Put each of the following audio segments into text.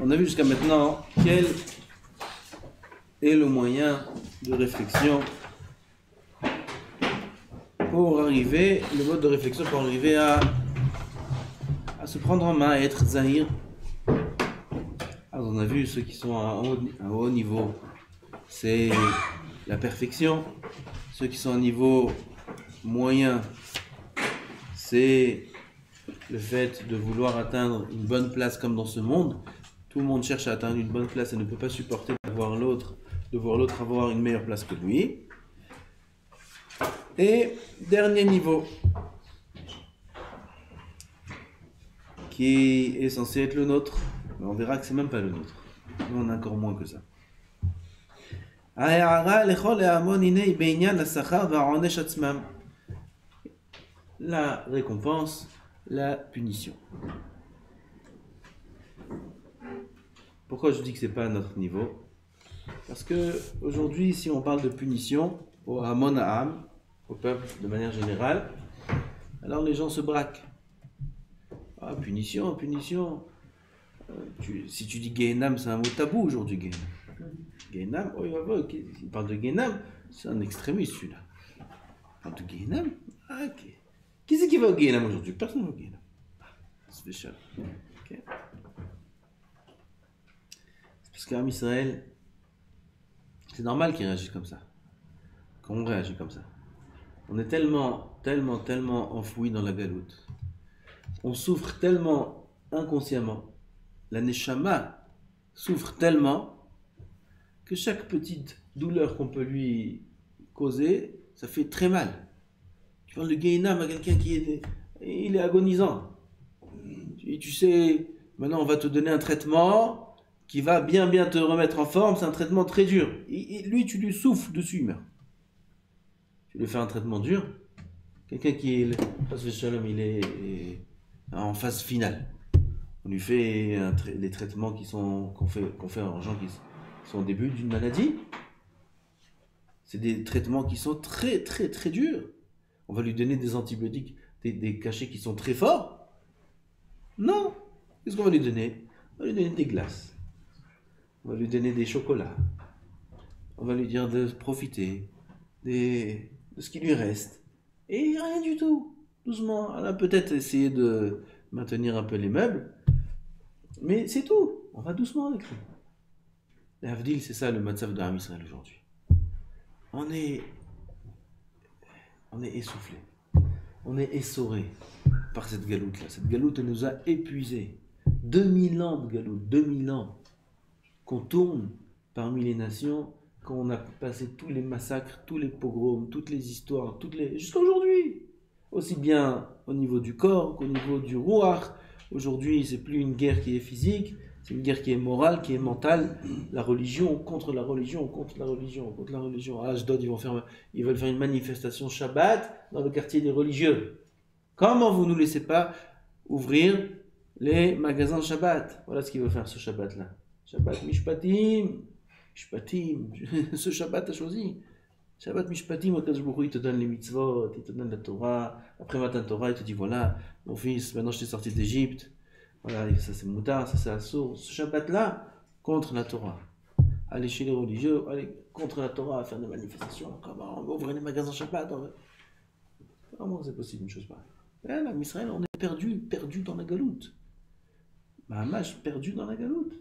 On a vu jusqu'à maintenant quel est le moyen de réflexion pour arriver, le mode de réflexion pour arriver à se prendre en main, à être zahir. Alors on a vu ceux qui sont à un haut niveau, c'est la perfection. Ceux qui sont à un niveau moyen, c'est le fait de vouloir atteindre une bonne place comme dans ce monde. Tout le monde cherche à atteindre une bonne place et ne peut pas supporter de voir l'autre avoir une meilleure place que lui. Et dernier niveau, qui est censé être le nôtre, mais on verra que c'est même pas le nôtre. Nous on a encore moins que ça. La récompense, la punition. Pourquoi je dis que c'est pas à notre niveau? Parce que aujourd'hui, si on parle de punition au Hamon Ha'am, au peuple de manière générale, alors les gens se braquent. Ah, punition. Si tu dis Gehenam, c'est un mot tabou aujourd'hui, Gehenam. Gehenam, il parle de Gehenam, c'est un extrémiste celui-là. Il parle de Gehenam. Ah, ok. Qui c'est qui va au Gehenam aujourd'hui? Personne ne va au Gehenam. Spécial. Okay. C'est parce qu'Am Israël, c'est normal qu'il réagisse comme ça. Qu'on réagit comme ça. On est tellement enfoui dans la galoute. On souffre tellement inconsciemment. La Neshama souffre tellement que chaque petite douleur qu'on peut lui causer, ça fait très mal. Tu parles de Gehenam à quelqu'un il est agonisant. Tu sais, maintenant on va te donner un traitement qui va bien te remettre en forme. C'est un traitement très dur. Lui, tu lui souffles dessus, il meurt. Tu lui fais un traitement dur. Quelqu'un qui est, il est en phase finale. On lui fait les traitements qu'on fait aux gens qui sont au début d'une maladie. C'est des traitements qui sont très durs. On va lui donner des antibiotiques, des cachets qui sont très forts. Non. Qu'est-ce qu'on va lui donner? On va lui donner des glaces. On va lui donner des chocolats. On va lui dire de profiter de ce qui lui reste. Et rien du tout. Doucement. On a peut-être essayé de maintenir un peu les meubles. Mais c'est tout. On va doucement avec lui. L'Avdil, c'est ça le matzav de Am Israël aujourd'hui. On est essoufflé. On est essoré par cette galoute-là. Cette galoute, elle nous a épuisés. 2000 ans de galoute, 2000 ans qu'on tourne parmi les nations, quand on a passé tous les massacres, tous les pogroms, toutes les histoires, jusqu'à aujourd'hui. Aussi bien au niveau du corps qu'au niveau du ruach. Aujourd'hui, c'est plus une guerre qui est physique, c'est une guerre qui est morale, qui est mentale. La religion contre la religion, contre la religion, contre la religion. À Ashdod, ils veulent faire une manifestation Shabbat dans le quartier des religieux. Comment vous ne nous laissez pas ouvrir les magasins de Shabbat? Voilà ce qu'ils veulent faire ce Shabbat-là. Shabbat Mishpatim. Ce Shabbat a choisi. Shabbat Mishpatim, Akadosh Baruch Hu, il te donne les mitzvot, il te donne la Torah. Après matin Torah, il te dit voilà, mon fils, maintenant je t'ai sorti d'Égypte. Voilà, ça c'est moutar, ça c'est assour. Ce Shabbat-là, contre la Torah. Aller chez les religieux, aller contre la Torah, faire des manifestations. Comment on va ouvrir les magasins Shabbat? Comment c'est possible une chose pareille? Là, en Israël, on est perdu dans la galoute. Mahamash, perdu dans la galoute.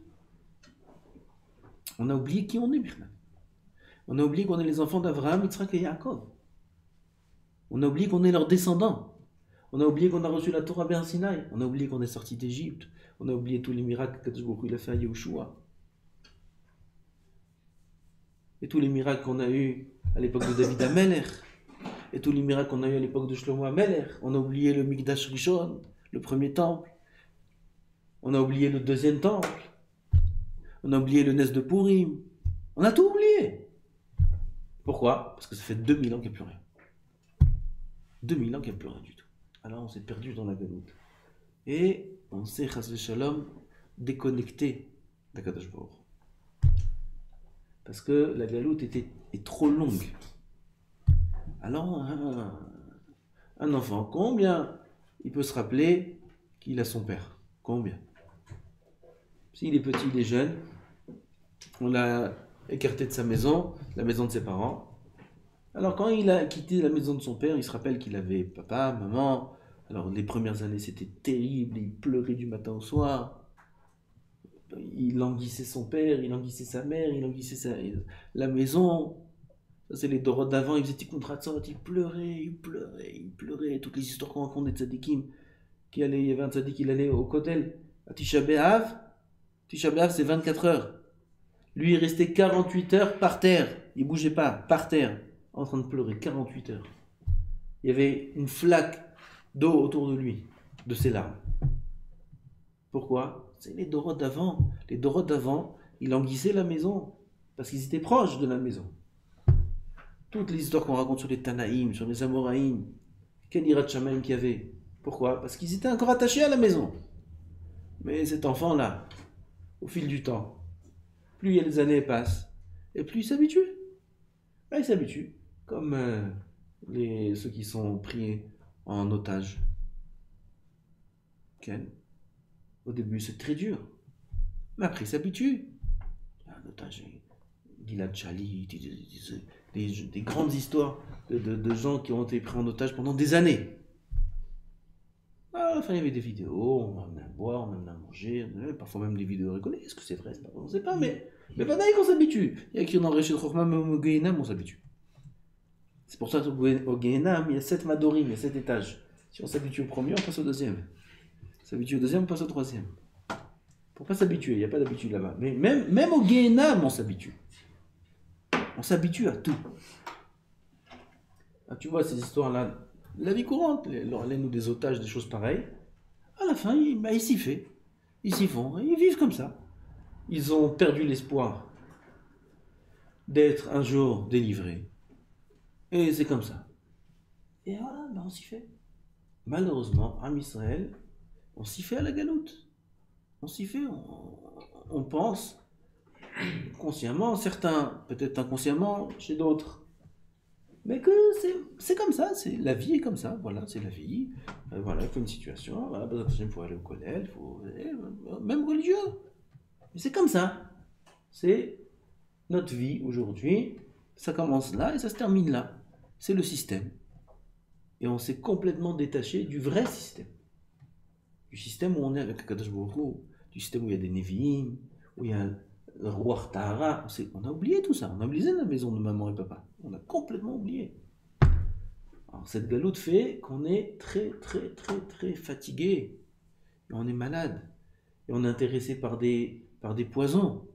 On a oublié qui on est, Birman. On a oublié qu'on est les enfants d'Abraham, Yitzhak et Yaakov. On a oublié qu'on est leurs descendants. On a oublié qu'on a reçu la Torah Ber Sinaï. On a oublié qu'on est sorti d'Égypte. On a oublié tous les miracles que il a fait à Yehoshua. Et tous les miracles qu'on a eus à l'époque de David Amelech. Et tous les miracles qu'on a eus à l'époque de Shlomo Amelech. On a oublié le Mikdash Rishon, le premier temple. On a oublié le deuxième temple. On a oublié le Nes de Purim. On a tout oublié. Pourquoi? Parce que ça fait 2000 ans qu'il n'y a plus rien. 2000 ans qu'il n'y a plus rien du tout. Alors on s'est perdu dans la galoute. Et on s'est, chas v'shalom, déconnecté d'Akadosh Baruch Hu. Parce que la galoute est trop longue. Alors, un enfant, combien il peut se rappeler qu'il a son père? Combien? S'il est petit, il est jeune, on l'a écarté de sa maison, la maison de ses parents. Alors quand il a quitté la maison de son père, il se rappelle qu'il avait papa, maman. Alors les premières années, c'était terrible, il pleurait du matin au soir. Il languissait son père, il languissait sa mère, il languissait la maison. Ça, c'est les Doroth d'avant, ils faisaient des contrats de sorte, il pleurait. Toutes les histoires qu'on raconte des tzadikim, il y avait un tzadik, il allait au Kotel, à Tisha B'Av. Tisha B'Av, c'est 24 heures. Lui, il restait 48 heures par terre. Il bougeait pas, par terre, en train de pleurer, 48 heures. Il y avait une flaque d'eau autour de lui, de ses larmes. Pourquoi? C'est les Doroth d'avant. Les Doroth d'avant, ils languissaient la maison, parce qu'ils étaient proches de la maison. Toutes les histoires qu'on raconte sur les Tanaïm, sur les Amoraïm, quel Hirat Shamayim qu'il y avait. Pourquoi? Parce qu'ils étaient encore attachés à la maison. Mais cet enfant-là, au fil du temps, plus les années passent, et plus il s'habitue. Il s'habitue, comme ceux qui sont pris en otage. Au début, c'est très dur, mais après, il s'habitue. Un otage, Gilad Shalit, des grandes histoires de gens qui ont été pris en otage pendant des années. À la fin, il y avait des vidéos, on amenait à boire, on amenait à manger, parfois même des vidéos rigolées. Est-ce que c'est vrai? On ne sait pas, mais pendant qu'on s'habitue. Il y a qui dans Réchid Chokhmah, même au Gehinam, on s'habitue. C'est pour ça qu'au Gehinam, il y a 7 madorim, il y a 7 étages. Si on s'habitue au premier, on passe au deuxième. On s'habitue au deuxième, on passe au troisième. Pour ne pas s'habituer, il n'y a pas d'habitude là-bas. Mais même au Gehinam, on s'habitue. On s'habitue à tout. Ah, tu vois, ces histoires-là, la vie courante, nous des otages, des choses pareilles, à la fin, ils s'y font. Ils s'y font, ils vivent comme ça. Ils ont perdu l'espoir d'être un jour délivrés. Et c'est comme ça. Et voilà, on s'y fait. Malheureusement, Am Israël, on s'y fait à la galoute. On s'y fait, on pense, consciemment, certains, peut-être inconsciemment, chez d'autres. Mais que c'est comme ça, la vie est comme ça, voilà, c'est la vie. Voilà, il faut une situation, voilà, il faut aller au collège, même religieux. Mais c'est comme ça. C'est notre vie aujourd'hui, ça commence là et ça se termine là. C'est le système. Et on s'est complètement détaché du vrai système. Du système où on est avec Kadosh Baruch Hu, du système où il y a des Nevi'im, où il y a le roi Tahara. On a oublié tout ça, on a oublié la maison de maman et papa. On a complètement oublié. Alors cette galoute fait qu'on est très fatigué. Et on est malade. Et on est intéressé par des poisons.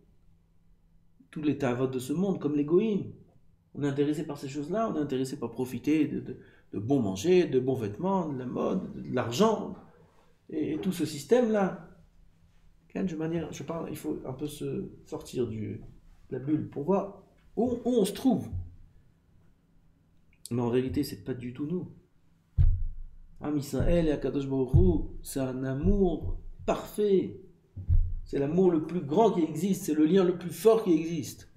Tous les ta'avot de ce monde, comme les goïms. On est intéressé par ces choses-là, on est intéressé par profiter de bon manger, de bons vêtements, de la mode, de l'argent. Et tout ce système-là. Je parle, il faut un peu se sortir de la bulle pour voir où on se trouve. Mais en réalité, c'est pas du tout nous. Am Israël et Akadosh Baruch Hu, c'est un amour parfait. C'est l'amour le plus grand qui existe, c'est le lien le plus fort qui existe.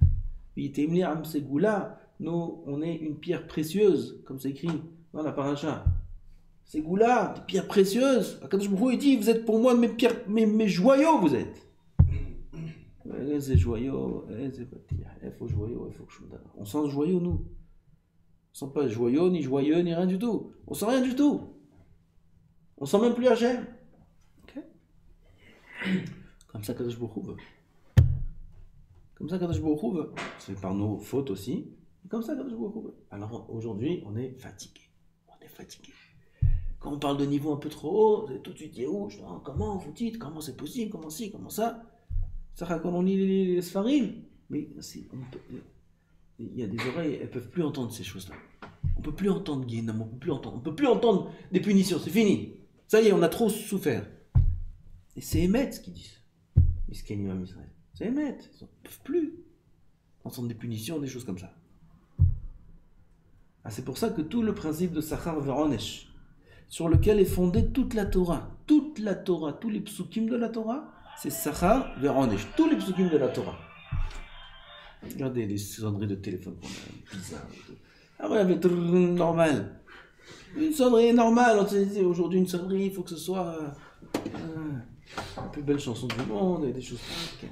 Nous, on est une pierre précieuse, comme c'est écrit dans la paracha. C'est Goula, des pierres précieuses. Akadosh Baruch Hu, il dit, vous êtes pour moi mes joyaux, vous êtes. Les joyaux, on sent joyaux, nous. On sent pas joyaux, ni joyeux, ni rien du tout. On sent rien du tout. On sent même plus Hachem. Okay. Comme ça, Kadosh Baruch Hu veut. Comme ça, Kadosh Baruch Hu veut. C'est par nos fautes aussi. Comme ça, Kadosh Baruch Hu veut. Alors aujourd'hui, on est fatigué. Quand on parle de niveau un peu trop haut, tout de suite dit comment vous dites, comment c'est possible, comment ci, comment ça. Ça, quand on lit les Sfarim, mais il y a des oreilles, elles ne peuvent plus entendre ces choses-là. On ne peut plus entendre Guénam, on ne peut plus entendre des punitions, c'est fini. Ça y est, on a trop souffert. Et c'est Emet qui disent. C'est Emet, ils ne peuvent plus entendre des punitions, des choses comme ça. C'est pour ça que tout le principe de Sachar Veronesh, sur lequel est fondée toute la Torah, tous les psukim de la Torah, c'est Sachar Veronesh, tous les psukim de la Torah. Regardez les sonneries de téléphone qu'on a, bizarres. Avant, il y avait tout normal. Une sonnerie normale, on se disait aujourd'hui une sonnerie, il faut que ce soit La plus belle chanson du monde, et des choses comme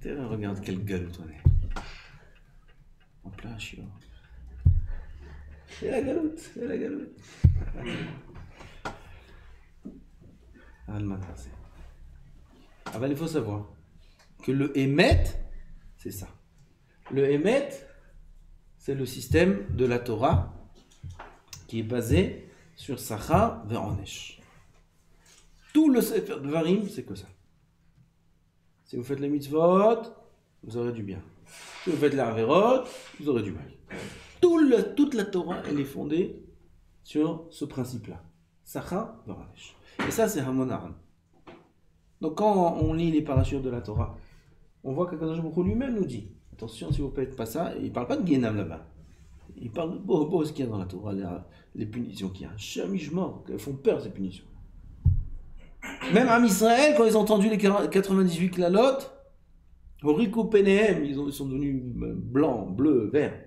ça. Regarde quelle gueule, toi. En plein chiant. C'est la galoute, c'est la galoute. Ah ben, il faut savoir que le Hémet, c'est ça. Le Hémet, c'est le système de la Torah qui est basé sur Sachar ve'Onesh. Tout le Sefer Dvarim, c'est que ça. Si vous faites les mitzvot, vous aurez du bien. Si vous faites la Averot, vous aurez du mal. Toute la Torah, elle est fondée sur ce principe-là. Sachar ve'Onesh. Et ça, c'est Hamon Aran. Donc quand on lit les parachutes de la Torah, on voit qu'Akadosh Baruch Hu lui-même nous dit, attention si vous ne faites pas ça, il ne parle pas de Guénam là-bas. Il parle de ce qu'il y a dans la Torah, les punitions qu'il y a. Chamishmor, qu'elles font peur ces punitions. Même Am Israël, quand ils ont entendu les 98 klalot, Horiko Penehem, ils sont devenus blancs, bleus, verts.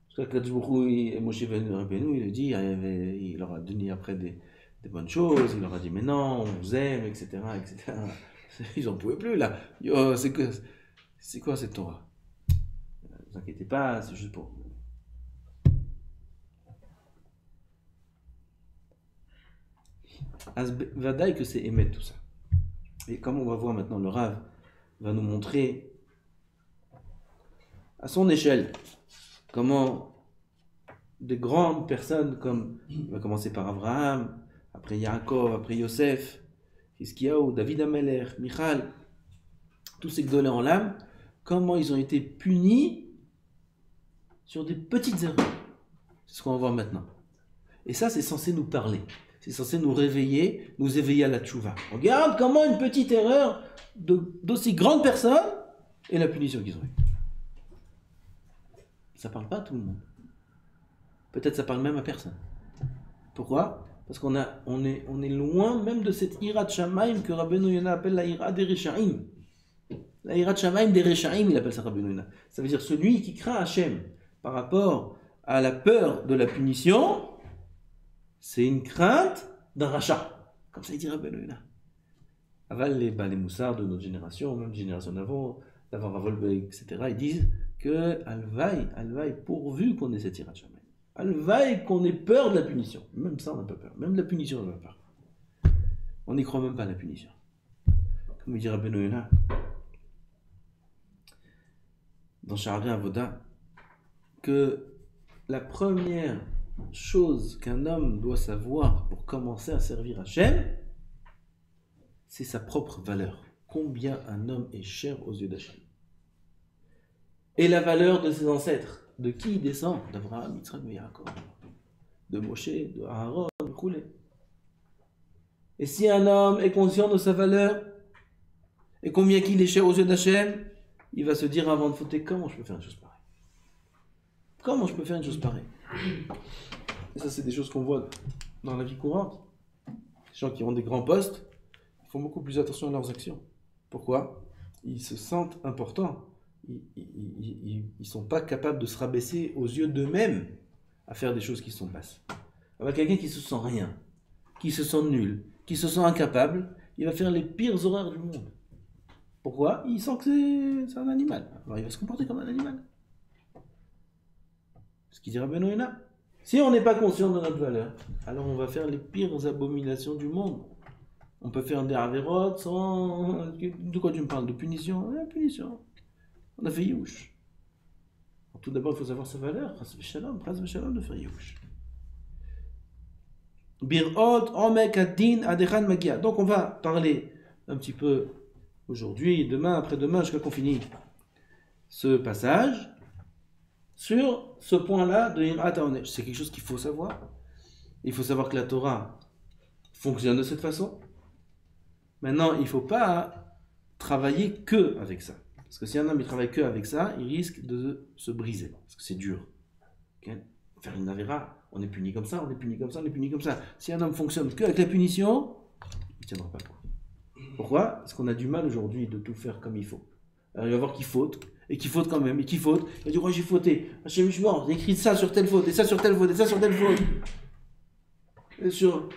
Parce qu'Akadosh Baruch Hu, Moshe Rabbeinu, il a dit, il leur a donné après des bonnes choses, il leur a dit mais non, on vous aime, etc. etc. Ils n'en pouvaient plus là. Oh, c'est quoi cette Torah? Ne vous inquiétez pas, c'est juste pour vous. Vadaï que c'est émettre tout ça. Et comme on va voir maintenant, le Rav va nous montrer à son échelle comment des grandes personnes comme, il va commencer par Abraham, après Yaakov, après Yosef, Hiskiyahu, David Ameler, Michal, tous ces gdolés en l'âme, comment ils ont été punis sur des petites erreurs. C'est ce qu'on va voir maintenant. Et ça, c'est censé nous parler. C'est censé nous réveiller, nous éveiller à la tchouva. Regarde comment une petite erreur d'aussi grande personne et la punition qu'ils ont eue. Ça parle pas à tout le monde. Peut-être ça parle même à personne. Pourquoi? Parce qu'on est loin même de cette ira de Shamaim que Rabbeinu Yonah appelle la ira des Rechaim. La ira de Shamaim des Rechaim, il appelle ça Rabbeinu Yonah. Ça veut dire celui qui craint Hachem par rapport à la peur de la punition, c'est une crainte d'un rachat. Comme ça il dit Rabbeinu Yonah. Aval les moussards de notre génération, même de génération d'avant Ravolbeck, etc., ils disent que Alvaï, pourvu qu'on ait cette ira de Shamaim. Alvaï qu'on ait peur de la punition. Même ça, on n'a pas peur. Même de la punition, on n'a pas peur. On n'y croit même pas à la punition. Comme il dit Rabbeinu Yonah, dans Sha'arei Avoda, que la première chose qu'un homme doit savoir pour commencer à servir Hachem, c'est sa propre valeur. Combien un homme est cher aux yeux d'Hachem. Et la valeur de ses ancêtres. De qui il descend? D'Abraham, Yitzhak, de Yaakov, de Moshe, de Aaron, de Koulé. Et si un homme est conscient de sa valeur, et combien qu'il est cher aux yeux d'Hachem, il va se dire avant de fauter, comment je peux faire une chose pareille? Comment je peux faire une chose pareille? Et ça, c'est des choses qu'on voit dans la vie courante. Les gens qui ont des grands postes, ils font beaucoup plus attention à leurs actions. Pourquoi? Ils se sentent importants. Ils ne sont pas capables de se rabaisser aux yeux d'eux-mêmes à faire des choses qui sont basses. Avec quelqu'un qui se sent rien, qui se sent nul, qui se sent incapable, il va faire les pires horreurs du monde. Pourquoi? Il sent que c'est un animal. Alors il va se comporter comme un animal. Ce qu'il dit Rabbeinu Yonah. Si on n'est pas conscient de notre valeur, alors on va faire les pires abominations du monde. On peut faire des avérotes sans... De quoi tu me parles? De punition? Ouais, punition. On a fait Youch. Tout d'abord, il faut savoir sa valeur. Pras v'shalom de faire Youch. Birot, omek, adin, adechan, magia. Donc, on va parler un petit peu aujourd'hui, demain, après-demain, jusqu'à qu'on finisse ce passage sur ce point-là de Yirat HaOnesh. C'est quelque chose qu'il faut savoir. Il faut savoir que la Torah fonctionne de cette façon. Maintenant, il ne faut pas travailler que avec ça. Parce que si un homme ne travaille que avec ça, il risque de se briser. Parce que c'est dur. Okay? Faire une avéra, on est puni comme ça, on est puni comme ça, on est puni comme ça. Si un homme fonctionne que avec la punition, il ne tiendra pas le coup. Pourquoi? Parce qu'on a du mal aujourd'hui de tout faire comme il faut. Alors il va voir qu'il faute, et qu'il faute quand même, et qu'il faute. Il va dire, oh, j'ai fauté. Hachem, j'ai écrit ça sur telle faute, et ça sur telle faute, et ça sur telle faute. Et sur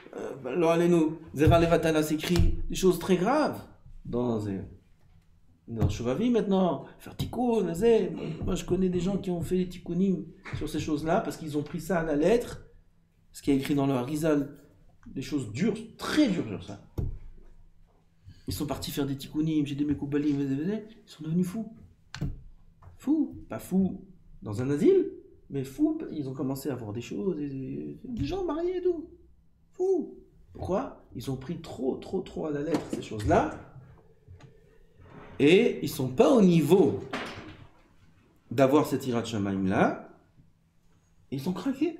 Zera Levatana s'écrit des choses très graves dans Shovavi maintenant, faire tikkun, moi je connais des gens qui ont fait des tikkunim sur ces choses-là parce qu'ils ont pris ça à la lettre, ce qui est écrit dans le Harizal, des choses dures, très dures sur ça. Ils sont partis faire des tikkunim, j'ai des mekoubalim, ils sont devenus fous. Fous, pas fous dans un asile, mais fous, ils ont commencé à voir des choses, des gens mariés et tout. Fous. Pourquoi? Ils ont pris trop à la lettre ces choses-là. Et ils ne sont pas au niveau d'avoir cette Hirat Shamaim là. Et ils ont craqué.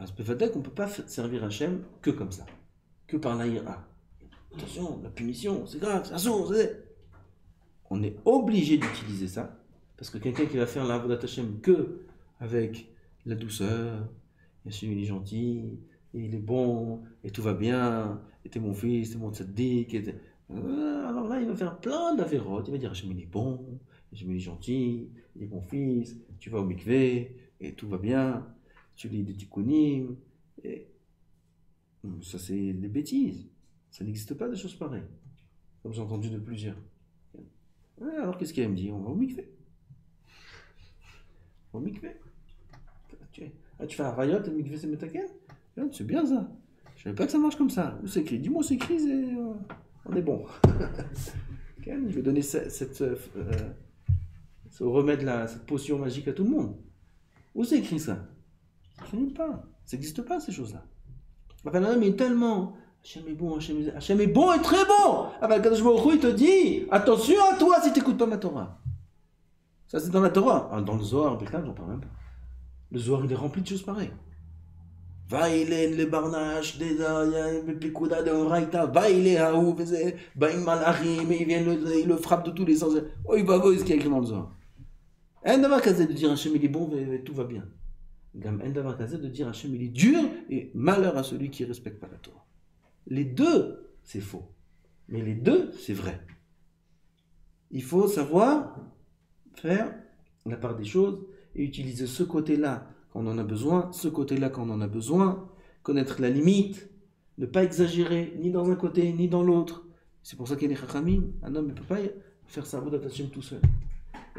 À ce qu'on ne peut pas servir Hachem que comme ça. Que par la Hira. Attention, la punition, c'est grave, c'est assourd. On est obligé d'utiliser ça. Parce que quelqu'un qui va faire la Avodat Hachem que avec la douceur, Hachem il est gentil, et il est bon, et tout va bien, et t'es mon fils, t'es mon tzaddik, alors là, il va faire plein d'avérotes. Il va dire Hachem il est bon, Hachem il est gentil, il est mon fils, tu vas au mikvé, et tout va bien, tu lis des tikkunim, et ça c'est des bêtises. Ça n'existe pas des choses pareilles. Comme j'ai entendu de plusieurs. Alors qu'est-ce qu'elle me dit? On va au mikvé. Au mikvé. Tu fais un rayot, le mikvé c'est metaken? C'est bien ça. Je savais pas que ça marche comme ça. Où c'est écrit? Dis-moi où c'est écrit, on est bon. Je vais donner ce remède là, cette potion magique à tout le monde. Où c'est écrit ça? Ça n'existe pas. Ça n'existe pas ces choses-là. Mais tellement. Hachem est bon, Hachem est bon et très bon. Kadosh Baruch Hu, il te dit attention à toi si tu n'écoutes pas ma Torah. Ça c'est dans la Torah. Dans le Zohar, j'en parle même pas. Le Zohar il est rempli de choses pareilles. Vaïlen le barnache des Pekouda de Oraïta, Vaïle Haou, Baïm Malachim, et il le frappe de tous les sens. Oh, il va voir ce qu'il y a écrit dans le Zohar. Un d'avoir casé de dire Hachem il est bon et tout va bien. Un d'avoir casé de dire Hachem il est dur et malheur à celui qui ne respecte pas la Torah. Les deux, c'est faux. Mais les deux, c'est vrai. Il faut savoir faire la part des choses et utiliser ce côté-là quand on en a besoin, ce côté-là quand on en a besoin, connaître la limite, ne pas exagérer ni dans un côté ni dans l'autre. C'est pour ça qu'il y a les chachamim. Un homme ne peut pas faire sa avodat Hashem tout seul.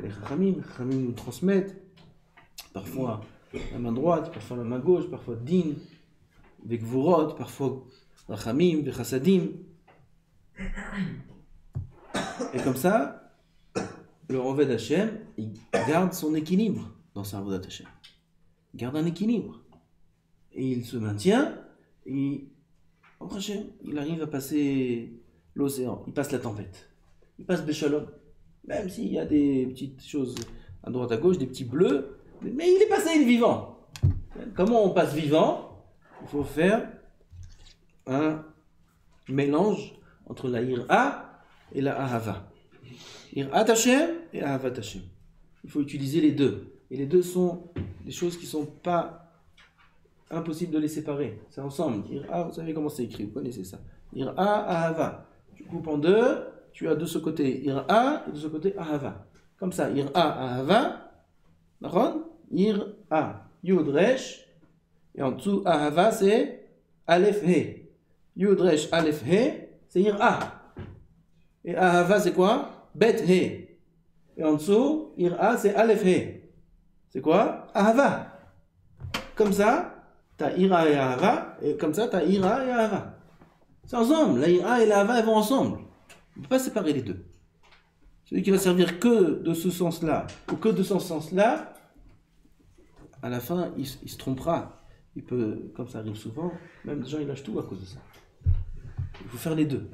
Les chachamim nous transmettent parfois la main droite, parfois la main gauche, parfois din, avec vurot, parfois rachamim, avec chassadim. Et comme ça, le Oved Hashem, il garde son équilibre dans sa avodat Hashem. Il garde un équilibre. Et il se maintient, et il arrive à passer l'océan, il passe la tempête. Il passe Béchalom. Même s'il y a des petites choses à droite à gauche, des petits bleus, mais il est passé, il est vivant. Comment on passe vivant? Il faut faire un mélange entre la ira et la ahava. Irat Hashem et ahavat Hashem. Il faut utiliser les deux. Et les deux sont des choses qui ne sont pas impossibles de les séparer. C'est ensemble. Ira, vous savez comment c'est écrit, vous connaissez ça. Ira, ahava. Tu coupes en deux, tu as de ce côté ira et de ce côté ahava. Comme ça, ira, ahava. D'accord? Ira, yud, resh. Et en dessous, ahava, c'est aleph, he. Yud, resh, aleph, he, c'est ira. Et ahava, c'est quoi? Bet, he. Et en dessous, ira, c'est aleph, he. C'est quoi? Ahava. Comme ça, t'as ira et ahava, et comme ça, t'as ira et ahava. C'est ensemble. La ira et la ahava, elles vont ensemble. On ne peut pas séparer les deux. Celui qui va servir que de ce sens-là, ou que de ce sens-là, à la fin, il se trompera. Il peut, comme ça arrive souvent, même des gens, ils lâchent tout à cause de ça. Il faut faire les deux.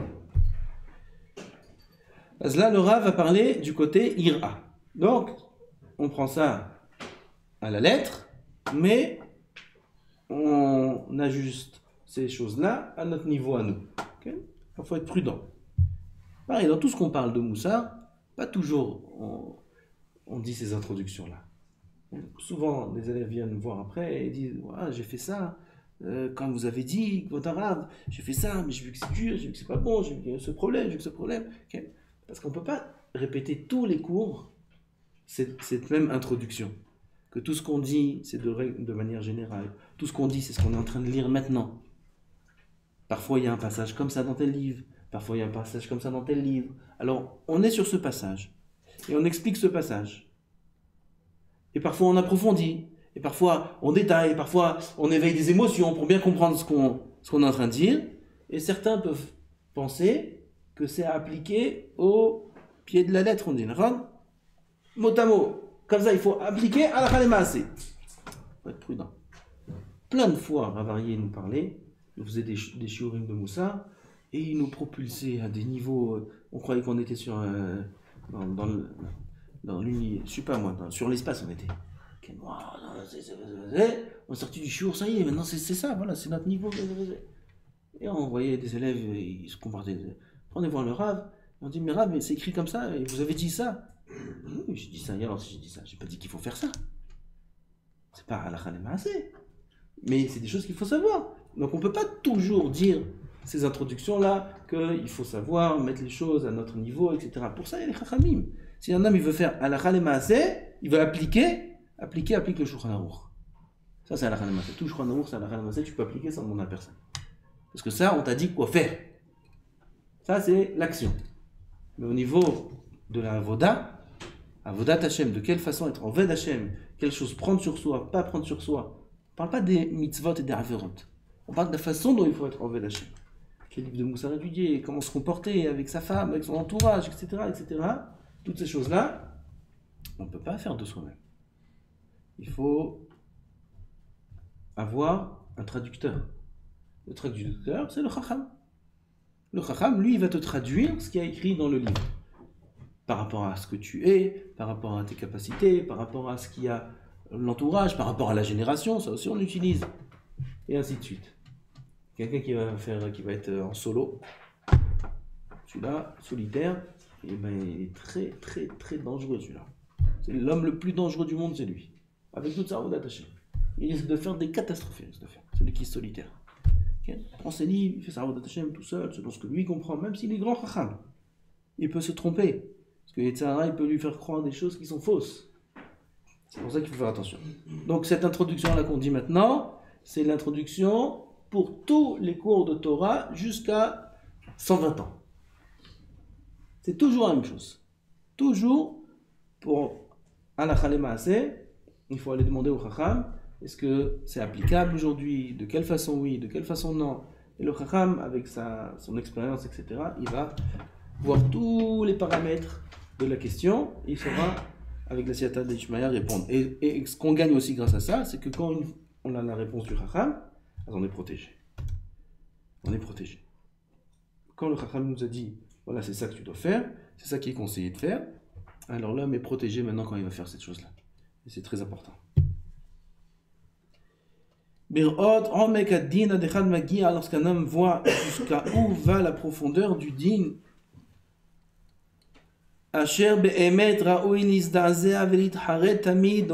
Là, le Rav va parler du côté ira. Donc, on prend ça à la lettre, mais on ajuste ces choses-là à notre niveau à nous. Okay? Il faut être prudent. Pareil, dans tout ce qu'on parle de Moussa, pas toujours on dit ces introductions-là. Souvent, des élèves viennent me voir après et disent ah, j'ai fait ça, quand vous avez dit, votre arabe, j'ai fait ça, mais j'ai vu que c'est dur, j'ai vu que c'est pas bon, j'ai vu qu'il y a ce problème, j'ai vu ce problème. Okay? Parce qu'on ne peut pas répéter tous les cours cette même introduction. Que tout ce qu'on dit, c'est de manière générale. Tout ce qu'on dit, c'est ce qu'on est en train de lire maintenant. Parfois, il y a un passage comme ça dans tel livre. Parfois, il y a un passage comme ça dans tel livre. Alors, on est sur ce passage. Et on explique ce passage. Et parfois, on approfondit. Et parfois, on détaille. Parfois, on éveille des émotions pour bien comprendre ce qu'on est en train de dire. Et certains peuvent penser que c'est à appliquer au pied de la lettre. On dit, mot à mot. Comme ça, il faut appliquer à la khalémassé. Il faut être prudent. Plein de fois, Ravarié nous parlait. Il faisait des shiurim de Moussa. Et il nous propulsait à des niveaux. On croyait qu'on était sur dans l'univers, je sais pas moi, sur l'espace on était. On est sorti du shiur, ça y est, maintenant c'est ça, voilà, c'est notre niveau. Et on voyait des élèves, ils se comportaient. Prenez voir le Rav, on dit mais Rav, mais c'est écrit comme ça, et vous avez dit ça. Oui, j'ai dit ça, et alors si j'ai dit ça, j'ai pas dit qu'il faut faire ça. C'est pas halakha l'emaasé. Mais c'est des choses qu'il faut savoir. Donc on peut pas toujours dire ces introductions-là, qu'il faut savoir mettre les choses à notre niveau, etc. Pour ça, il y a les chachamim. Si un homme il veut faire halakha l'emaasé, il veut applique le Shulchan Aruch. Ça, c'est halakha l'emaasé. Tout Shulchan Aruch, c'est halakha l'emaasé, tu peux appliquer sans demander à personne. Parce que ça, on t'a dit quoi faire. Ça, c'est l'action. Mais au niveau de la Avoda Hashem, de quelle façon être en Ved Hashem, quelle chose prendre sur soi, pas prendre sur soi. On ne parle pas des mitzvot et des averot. On parle de la façon dont il faut être en Ved Hashem. Quel livre de Moussa étudier, comment se comporter avec sa femme, avec son entourage, etc. etc. Toutes ces choses-là, on ne peut pas faire de soi-même. Il faut avoir un traducteur. Le traducteur, c'est le Chacham. Le Chacham, lui, il va te traduire ce qu'il y a écrit dans le livre. Par rapport à ce que tu es, par rapport à tes capacités, par rapport à ce qu'il y a l'entourage, par rapport à la génération, ça aussi on utilise. Et ainsi de suite. Quelqu'un qui va être en solo, celui-là, solitaire, et ben, il est très, très, très dangereux celui-là. C'est l'homme le plus dangereux du monde, c'est lui. Avec toute sa roue d'attaché. Il risque de faire des catastrophes, celui qui est solitaire. Okay. Il prend ses livres, il fait sa roue d'attaché tout seul, selon ce que lui comprend, même s'il est grand chacham. Il peut se tromper. Parce que Yetzirah, il peut lui faire croire des choses qui sont fausses. C'est pour ça qu'il faut faire attention. Donc cette introduction-là qu'on dit maintenant, c'est l'introduction pour tous les cours de Torah jusqu'à 120 ans. C'est toujours la même chose. Toujours, pour halakha l'emaasé, il faut aller demander au Chacham, est-ce que c'est applicable aujourd'hui? De quelle façon oui? De quelle façon non? Et le Chacham, avec son expérience, etc., il va voir tous les paramètres de la question, et il saura, avec la Siyata d'Ishmaïa, répondre. Et ce qu'on gagne aussi grâce à ça, c'est que quand on a la réponse du Chacham, on est protégé. On est protégé. Quand le Chacham nous a dit, voilà, c'est ça que tu dois faire, c'est ça qui est conseillé de faire, alors l'homme est protégé maintenant quand il va faire cette chose-là. Et c'est très important. Lorsqu'un homme voit jusqu'à où va la profondeur du din, donc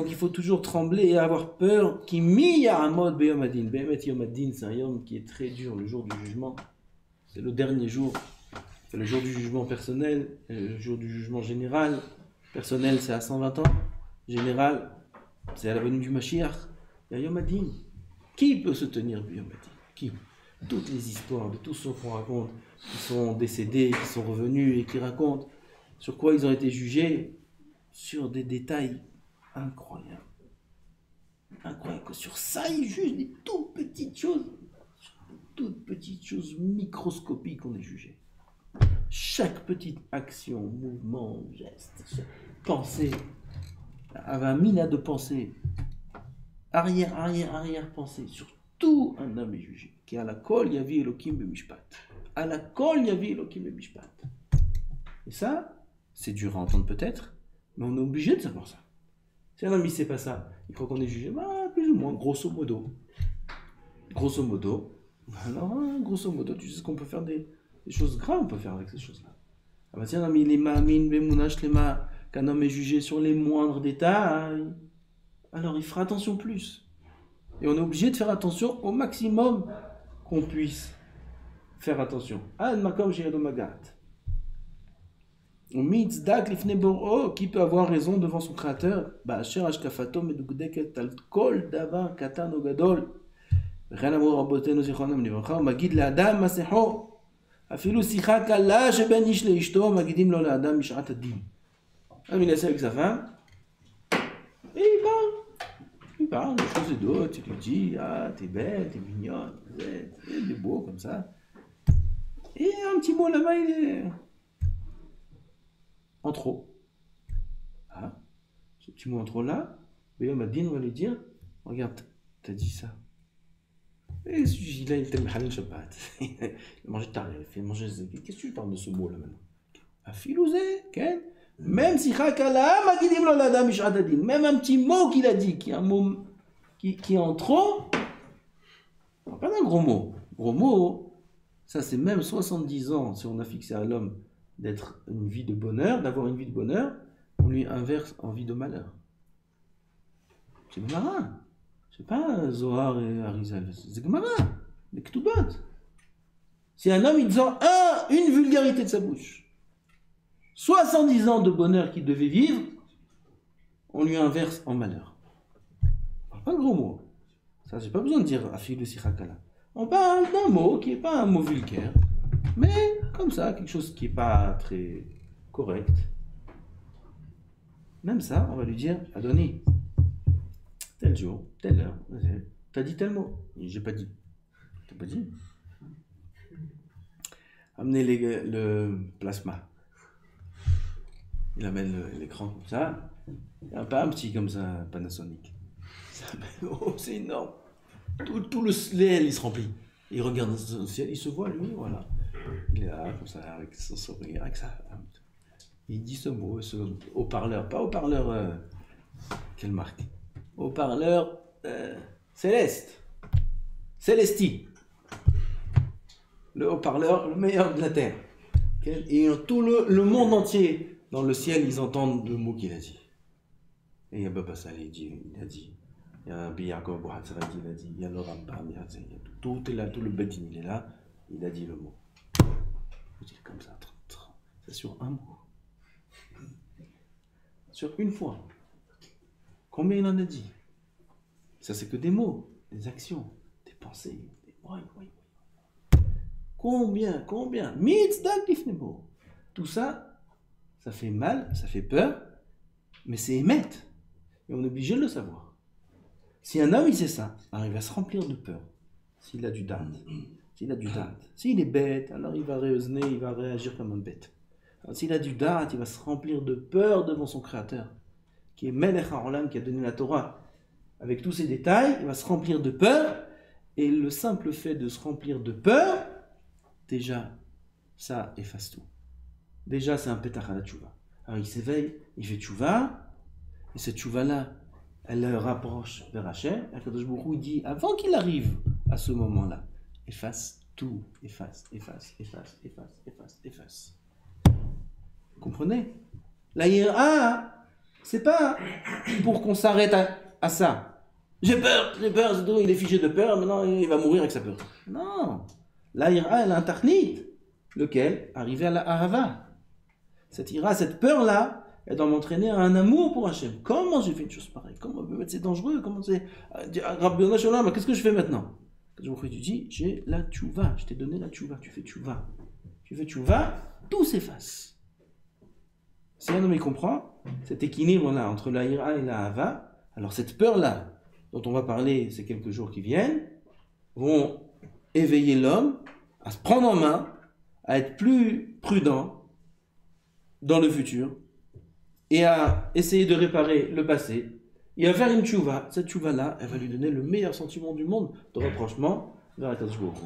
il faut toujours trembler et avoir peur. C'est un yom qui est très dur, le jour du jugement. C'est le dernier jour. C'est le jour du jugement personnel, le jour du jugement général. Personnel, c'est à 120 ans. Général, c'est à la venue du Mashiach. Il y a Yom Hadin. Qui peut se tenir du Yom Hadin? Qui? Toutes les histoires de tous ceux qu'on raconte, qui sont décédés, qui sont revenus et qui racontent sur quoi ils ont été jugés, sur des détails incroyables. Incroyable. Sur ça, ils jugent des toutes petites choses microscopiques qu'on est jugé. Chaque petite action, mouvement, geste, pensée, avamina de pensée, arrière pensée, sur tout un homme est jugé. Qui à la kol yavi Elokim b'mishpat. À la kol yavi Elokim b'mishpat. Et ça, c'est dur à entendre peut-être, mais on est obligé de savoir ça. Si un homme il sait pas ça, il croit qu'on est jugé, plus ou moins, grosso modo. Grosso modo, tu sais qu'on peut faire des choses graves, on peut faire avec ces choses-là. Ah bah tiens, un homme il est ma'amin b'emunah shlema, qu'un homme est jugé sur les moindres détails, alors il fera attention plus. Et on est obligé de faire attention au maximum qu'on puisse faire attention. Ad makom sheyado magat. Qui peut avoir raison devant son créateur? וכן אמרו רבותינו זיכרונם לברכה, מגיד לאדם מסכו, אפילו שיחה קלה שבין איש לאשתו, מגידים לו לאדם בשעת הדין. אז il est avec sa femme, et il parle de choses et d'autres, il lui dit, ah, t'es belle, t'es mignonne, t'es beau comme ça. Et un petit mot là-bas, il est en trop. Ah, ce petit mot en trop là, Yom Adin va lui dire, regarde, t'as dit ça. Et là, il t'aime Halal Shabbat. Il a mangé tarif, il a mangé. Qu'est-ce que tu parles de ce mot là maintenant? Afilouzé, Ken. Même si Chakala, Magidim lo l'Adam Ishadadin, même un petit mot qu'il a dit, qui est un mot qui est en trop, pas d'un gros mot. Gros mot, ça c'est même 70 ans, si on a fixé à l'homme d'être une vie de bonheur, d'avoir une vie de bonheur, on lui inverse en vie de malheur. C'est le marin. C'est pas Zohar et Arizal, c'est Gemara, les Ketubot. Si un homme il sort une vulgarité de sa bouche, 70 ans de bonheur qu'il devait vivre, on lui inverse en malheur. On parle pas de gros mots. Ça, j'ai pas besoin de dire Afil Sichakala. On parle d'un mot qui n'est pas un mot vulgaire, mais comme ça, quelque chose qui n'est pas très correct. Même ça, on va lui dire Adoni, tel jour, telle heure, t'as dit tel mot. J'ai pas dit. T'as pas dit? Amenez le plasma. Il amène l'écran comme ça. Pas un petit comme ça, Panasonic. Oh, c'est énorme. Tout le ciel, il se remplit. Il regarde dans le ciel, il se voit lui, voilà. Il est là, comme ça, avec son sourire, avec ça. Il dit ce mot, ce haut-parleur. Pas haut-parleur, quelle marque? Haut-parleur Céleste. Célesti. Le haut-parleur, le meilleur de la terre. Et tout le monde entier, dans le ciel, ils entendent le mot qu'il a dit. Et il y a Baba Saleh, il a dit. Il y a Biyakov Bouhatzara, il a dit. Il y a le Rambam, tout est là, tout le Bedin, il est là. Il a dit le mot. Vous dites comme ça, c'est sur un mot. Sur une fois. Combien il en a dit? Ça, c'est que des mots, des actions, des pensées. Combien? Tout ça, ça fait mal, ça fait peur, mais c'est émettre. Et on est obligé de le savoir. Si un homme, il sait ça, alors il va se remplir de peur. S'il a du dard. S'il est bête, alors il va raisonner, il va réagir comme une bête. Alors, s'il a du dard, il va se remplir de peur devant son Créateur, qui est Melech HaOlam, qui a donné la Torah. Avec tous ces détails, il va se remplir de peur. Et le simple fait de se remplir de peur, déjà, ça efface tout. Déjà, c'est un pétach à la tchouva. Alors, il s'éveille, il fait tchouva, et cette tchouva-là, elle le rapproche vers Hachem. Et Akadosh Baruch Hu, il dit, avant qu'il arrive à ce moment-là, efface tout, efface. Vous comprenez? La yira, c'est pas pour qu'on s'arrête à ça. J'ai peur, c'est tout, il est fiché de peur, maintenant il va mourir avec sa peur. Non. La yira, elle a un tachnit, lequel arrivait à la ahava. Cette ira, cette peur-là, elle doit m'entraîner à un amour pour Hachem. Comment j'ai fait une chose pareille? Comment c'est dangereux? Comment c'est. Rabbi Shalom, qu'est-ce que je fais maintenant? Quand tu dis, j'ai la tchouva, je t'ai donné la tchouva, tu fais tchouva. Tout s'efface. Si un homme il comprend cet équilibre-là entre la ira et la hava, alors cette peur-là, dont on va parler ces quelques jours qui viennent, vont éveiller l'homme à se prendre en main, à être plus prudent dans le futur, et à essayer de réparer le passé. Il va faire une tchouva. Cette tchouva-là, elle va lui donner le meilleur sentiment du monde de rapprochement vers la Kadosh Baruch Hu.